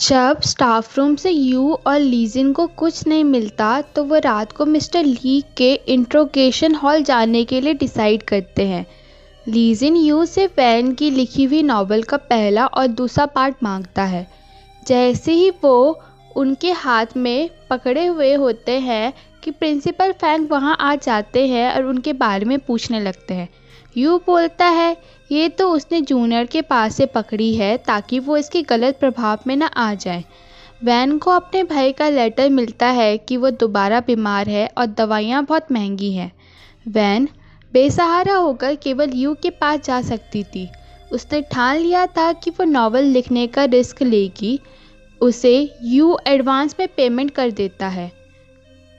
जब staff room से you और लीजिन को कुछ नहीं मिलता तो वो रात को मिस्टर ली के इंट्रोगेशन हॉल जाने के लिए डिसाइड करते हैं। लीजिन यू से वैन की लिखी हुई नॉवल का पहला और दूसरा पार्ट मांगता है। जैसे ही वो उनके हाथ में पकड़े हुए होते हैं कि प्रिंसिपल फैंग वहाँ आ जाते हैं और उनके बारे में पूछने लगते हैं। यू बोलता है ये तो उसने जूनियर के पास से पकड़ी है ताकि वो इसके गलत प्रभाव में ना आ जाए। वैन को अपने भाई का लेटर मिलता है कि वो दोबारा बीमार है और दवाइयाँ बहुत महंगी हैं। वैन बेसहारा होकर केवल यू के पास जा सकती थी। उसने ठान लिया था कि वो नॉवल लिखने का रिस्क लेगी। उसे यू एडवांस में पेमेंट कर देता है।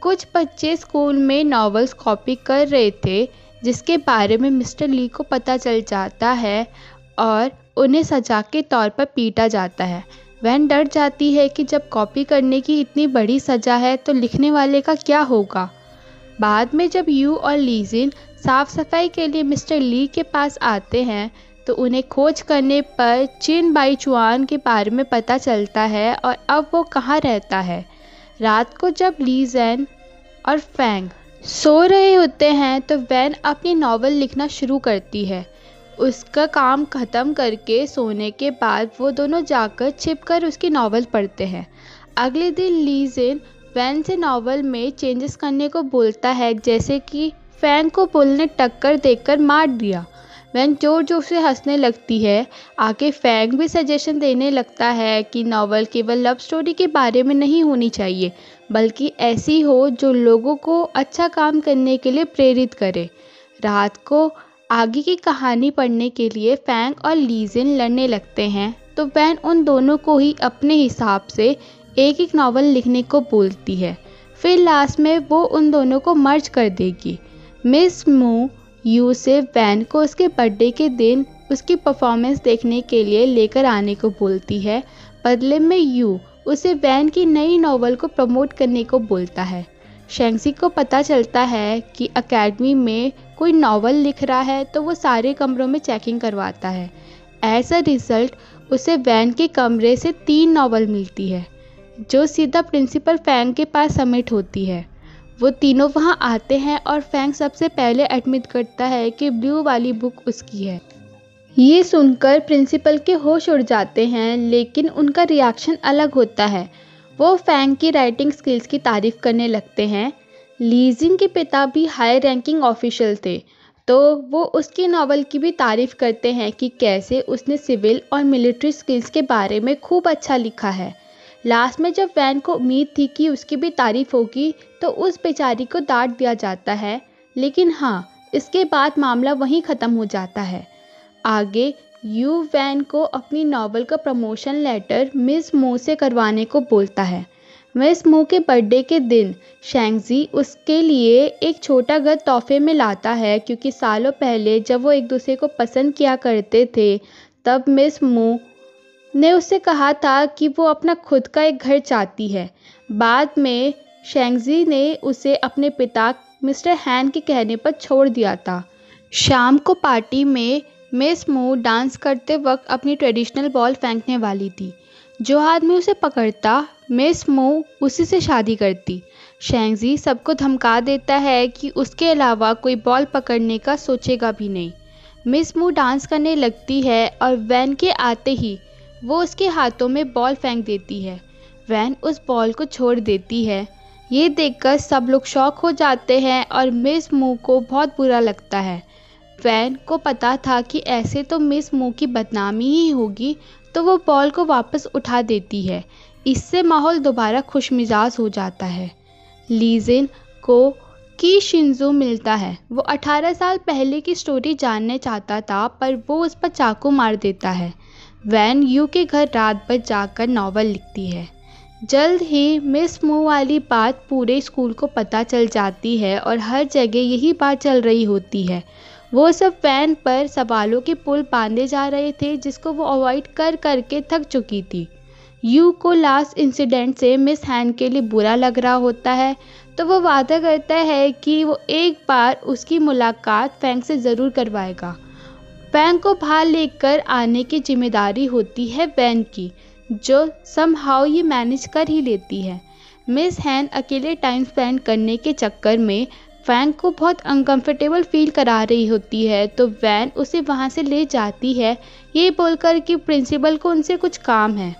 कुछ बच्चे स्कूल में नॉवेल्स कॉपी कर रहे थे जिसके बारे में मिस्टर ली को पता चल जाता है और उन्हें सजा के तौर पर पीटा जाता है। वैन डर जाती है कि जब कॉपी करने की इतनी बड़ी सज़ा है तो लिखने वाले का क्या होगा। बाद में जब यू और लीजिन साफ सफाई के लिए मिस्टर ली के पास आते हैं तो उन्हें खोज करने पर चिन बाई चुआन के बारे में पता चलता है और अब वो कहाँ रहता है। रात को जब लीजिन और फैंग सो रहे होते हैं तो वैन अपनी नॉवल लिखना शुरू करती है। उसका काम ख़त्म करके सोने के बाद वो दोनों जाकर छिपकर उसकी नॉवल पढ़ते हैं। अगले दिन लीजिन वैन से नॉवल में चेंजेस करने को बोलता है, जैसे कि फैंग को बुल ने टक्कर देकर मार दिया। वैन जोर जोर से हंसने लगती है। आगे फैंग भी सजेशन देने लगता है कि नॉवल केवल लव स्टोरी के बारे में नहीं होनी चाहिए बल्कि ऐसी हो जो लोगों को अच्छा काम करने के लिए प्रेरित करे। रात को आगे की कहानी पढ़ने के लिए फैंग और लीजिन लड़ने लगते हैं तो वैन उन दोनों को ही अपने हिसाब से एक एक नॉवल लिखने को बोलती है। फिर लास्ट में वो उन दोनों को मर्ज कर देगी। मिस मू यू से वैन को उसके बर्थडे के दिन उसकी परफॉर्मेंस देखने के लिए लेकर आने को बोलती है। बदले में यू उसे वैन की नई नॉवल को प्रमोट करने को बोलता है। शेंगजी को पता चलता है कि एकेडमी में कोई नॉवल लिख रहा है तो वो सारे कमरों में चेकिंग करवाता है। एज अ रिज़ल्ट उसे वैन के कमरे से 3 नॉवल मिलती है जो सीधा प्रिंसिपल फैंग के पास सबमिट होती है। वो तीनों वहाँ आते हैं और फैंग सबसे पहले एडमिट करता है कि ब्लू वाली बुक उसकी है। ये सुनकर प्रिंसिपल के होश उड़ जाते हैं, लेकिन उनका रिएक्शन अलग होता है। वो फैंग की राइटिंग स्किल्स की तारीफ करने लगते हैं। लीजिन के पिता भी हाई रैंकिंग ऑफिशियल थे तो वो उसकी नॉवल की भी तारीफ करते हैं कि कैसे उसने सिविल और मिलिट्री स्किल्स के बारे में खूब अच्छा लिखा है। लास्ट में जब वैन को उम्मीद थी कि उसकी भी तारीफ होगी तो उस बेचारी को डांट दिया जाता है, लेकिन हाँ, इसके बाद मामला वहीं ख़त्म हो जाता है। आगे यू वैन को अपनी नॉवल का प्रमोशन लेटर मिस मू से करवाने को बोलता है। मिस मू के बर्थडे के दिन शेंगजी उसके लिए एक छोटा घर तोहफे में लाता है, क्योंकि सालों पहले जब वो एक दूसरे को पसंद किया करते थे तब मिस मू ने उससे कहा था कि वो अपना खुद का एक घर चाहती है। बाद में शेंगजी ने उसे अपने पिता मिस्टर हैन के कहने पर छोड़ दिया था। शाम को पार्टी में मिस मू डांस करते वक्त अपनी ट्रेडिशनल बॉल फेंकने वाली थी। जो आदमी उसे पकड़ता मिस मू उसी से शादी करती। शेंगजी सबको धमका देता है कि उसके अलावा कोई बॉल पकड़ने का सोचेगा भी नहीं। मिस मू डांस करने लगती है और वैन के आते ही वो उसके हाथों में बॉल फेंक देती है। वैन उस बॉल को छोड़ देती है। ये देखकर सब लोग शॉक हो जाते हैं और मिस मू को बहुत बुरा लगता है। वैन को पता था कि ऐसे तो मिस मू की बदनामी ही होगी, तो वो बॉल को वापस उठा देती है। इससे माहौल दोबारा खुशमिजाज हो जाता है। लीजिन को की शिंजो मिलता है। वो 18 साल पहले की स्टोरी जानने चाहता था पर वो उस पर चाकू मार देता है। वैन यू के घर रात भर जाकर नॉवल लिखती है। जल्द ही मिस मू वाली बात पूरे स्कूल को पता चल जाती है और हर जगह यही बात चल रही होती है। वो सब वैन पर सवालों के पुल बांधे जा रहे थे जिसको वो अवॉइड कर करके थक चुकी थी। यू को लास्ट इंसिडेंट से मिस हैन के लिए बुरा लग रहा होता है तो वो वादा करता है कि वो एक बार उसकी मुलाकात फैंग से ज़रूर करवाएगा। फैंग को बाहर लेकर आने की जिम्मेदारी होती है वैन की। जो समहाउ ये मैनेज कर ही लेती है। मिस हैन अकेले टाइम स्पेंड करने के चक्कर में फैंग को बहुत अनकंफर्टेबल फील करा रही होती है, तो वैन उसे वहाँ से ले जाती है ये बोलकर कि प्रिंसिपल को उनसे कुछ काम है।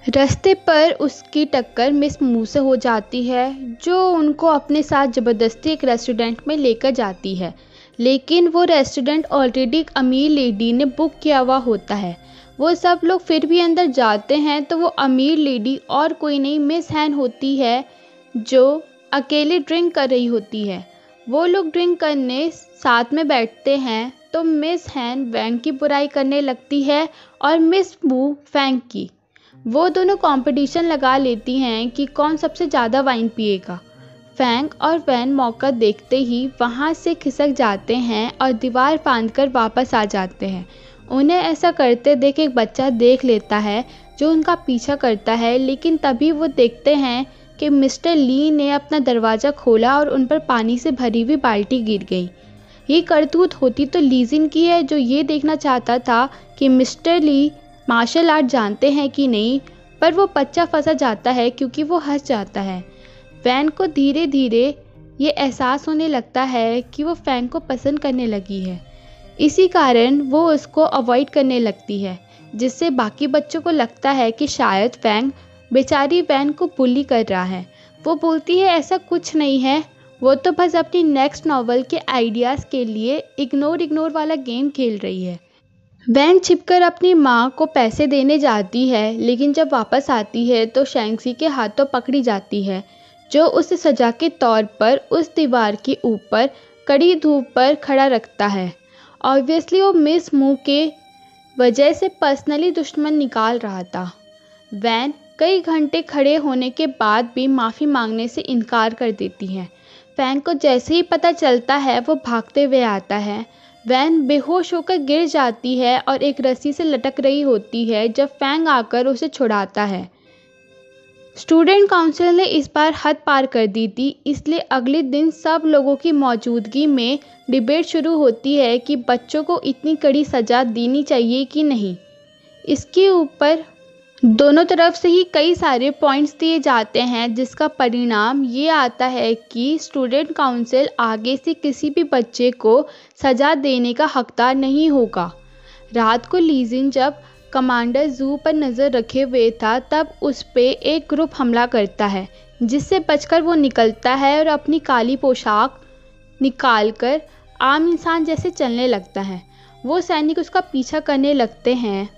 रास्ते पर उसकी टक्कर मिस मू से हो जाती है, जो उनको अपने साथ ज़बरदस्ती एक रेस्टोरेंट में लेकर जाती है, लेकिन वो रेस्टोरेंट ऑलरेडी एक अमीर लेडी ने बुक किया हुआ होता है। वो सब लोग फिर भी अंदर जाते हैं तो वो अमीर लेडी और कोई नहीं मिस हैन होती है, जो अकेले ड्रिंक कर रही होती है। वो लोग ड्रिंक करने साथ में बैठते हैं तो मिस हैन वैंग की बुराई करने लगती है और मिस मू फैंग की। वो दोनों कंपटीशन लगा लेती हैं कि कौन सबसे ज़्यादा वाइन पिएगा। फैंग और वैन मौका देखते ही वहाँ से खिसक जाते हैं और दीवार फांदकर वापस आ जाते हैं। उन्हें ऐसा करते देख एक बच्चा देख लेता है जो उनका पीछा करता है, लेकिन तभी वो देखते हैं कि मिस्टर ली ने अपना दरवाज़ा खोला और उन पर पानी से भरी हुई बाल्टी गिर गई। ये करतूत होती तो लीजिन की है, जो ये देखना चाहता था कि मिस्टर ली मार्शल आर्ट जानते हैं कि नहीं, पर वो बच्चा फंसा जाता है क्योंकि वो हंस जाता है। वैन को धीरे धीरे ये एहसास होने लगता है कि वो फैंग को पसंद करने लगी है। इसी कारण वो उसको अवॉइड करने लगती है, जिससे बाकी बच्चों को लगता है कि शायद फैंग बेचारी वैन को बुली कर रहा है। वो बोलती है ऐसा कुछ नहीं है, वो तो बस अपनी नेक्स्ट नॉवल के आइडियाज़ के लिए इग्नोर वाला गेम खेल रही है। वैन छिपकर अपनी माँ को पैसे देने जाती है, लेकिन जब वापस आती है तो शैंक्सी के हाथों पकड़ी जाती है, जो उसे सजा के तौर पर उस दीवार के ऊपर कड़ी धूप पर खड़ा रखता है। ऑब्वियसली वो मिस मू के वजह से पर्सनली दुश्मन निकाल रहा था। वैन कई घंटे खड़े होने के बाद भी माफ़ी मांगने से इनकार कर देती है। फैंग को जैसे ही पता चलता है वो भागते हुए आता है। वैन बेहोश होकर गिर जाती है और एक रस्सी से लटक रही होती है जब फैंग आकर उसे छुड़ाता है। स्टूडेंट काउंसिल ने इस बार हद पार कर दी थी, इसलिए अगले दिन सब लोगों की मौजूदगी में डिबेट शुरू होती है कि बच्चों को इतनी कड़ी सज़ा देनी चाहिए कि नहीं। इसके ऊपर दोनों तरफ से ही कई सारे पॉइंट्स दिए जाते हैं, जिसका परिणाम ये आता है कि स्टूडेंट काउंसिल आगे से किसी भी बच्चे को सज़ा देने का हकदार नहीं होगा। रात को लीजिन जब कमांडर जू पर नज़र रखे हुए था, तब उस पे एक ग्रुप हमला करता है, जिससे बचकर वो निकलता है और अपनी काली पोशाक निकालकर आम इंसान जैसे चलने लगता है। वो सैनिक उसका पीछा करने लगते हैं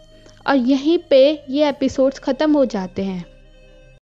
और यहीं पे ये एपिसोड्स ख़त्म हो जाते हैं।